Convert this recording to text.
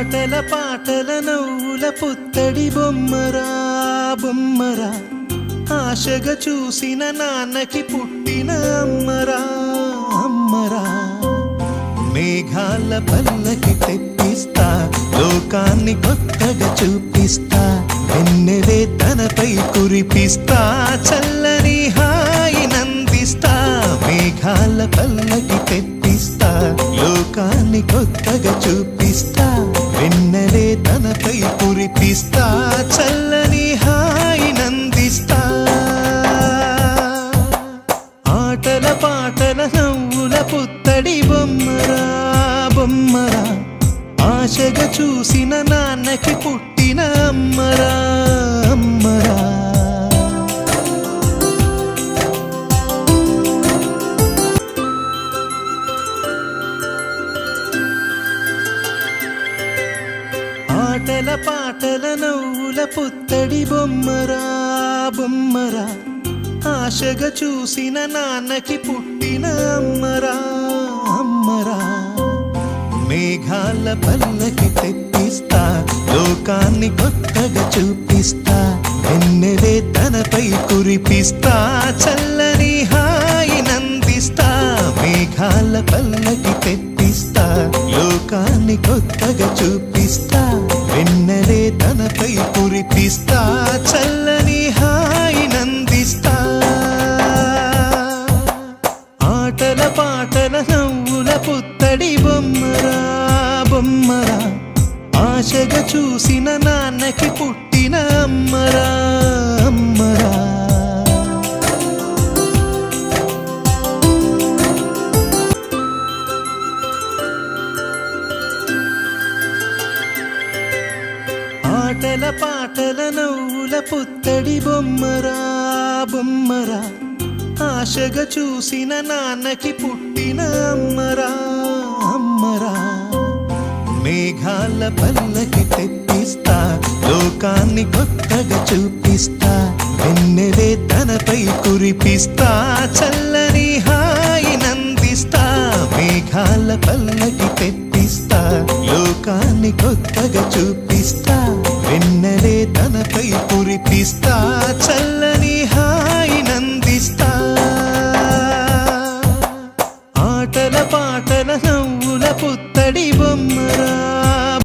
ఆటల పాటల నవ్వుల పుత్తడి బొమ్మరా బొమ్మరా, ఆశగా చూసిన నాన్నకి పుట్టిన అమ్మరా అమ్మరా. మేఘాల పల్లకి తెప్పిస్తా, లోకాన్ని కొత్తగా చూపిస్తా, వెన్నెలే తనపై కురిపిస్తా, చల్లని హాయినందిస్తా. మేఘాల పల్లకి తెప్పిస్తా, లోకాన్ని కొత్తగా చూపిస్తా, వెన్నెలే తనపై కురిపిస్తా, చల్లని హాయినందిస్తా. ఆటల పాటల నవ్వుల పుత్తడి బొమ్మరా బొమ్మరా, ఆశగా చూసిన నాన్నకి పుట్టిన అమ్మరా అమ్మరా. ఆటల పాటల నవ్వుల పుత్తడి బొమ్మరా బొమ్మరా, ఆశగా చూసిన నాన్నకి పుట్టిన అమ్మరా అమ్మరా. మేఘాల పల్లకి తెప్పిస్తా, లోకాన్ని కొత్తగా చూపిస్తా, వెన్నెలే తనపై కురిపిస్తా, చల్లని హాయినందిస్తా. మేఘాల పల్లకి తెప్పిస్తా, లోకాన్ని కొత్తగా చూపిస్తా, వెన్నెలే తనపై కురిపిస్తా, చల్లని హాయినందిస్తా. ఆటల పాటల నవ్వుల పుత్తడి బొమ్మరా బొమ్మరా, ఆశగా చూసిన నాన్నకి పుట్టిన అమ్మరా అమ్మరా. ఆటల పాటల నవ్వుల పుత్తడి బొమ్మరా బొమ్మరా, ఆశగా చూసిన నాన్నకి పుట్టిన అమ్మరా అమ్మరా. మేఘాల పల్లకి తెప్పిస్తా, లోకాన్ని కొత్తగా చూపిస్తా, వెన్నెలే తనపై కురిపిస్తా, చల్లని హాయినందిస్తా. మేఘాల పల్లకి తెప్పిస్తా, లోకాన్ని కొత్తగా చూపిస్తా, వెన్నెలే తనపై కురిపిస్తా.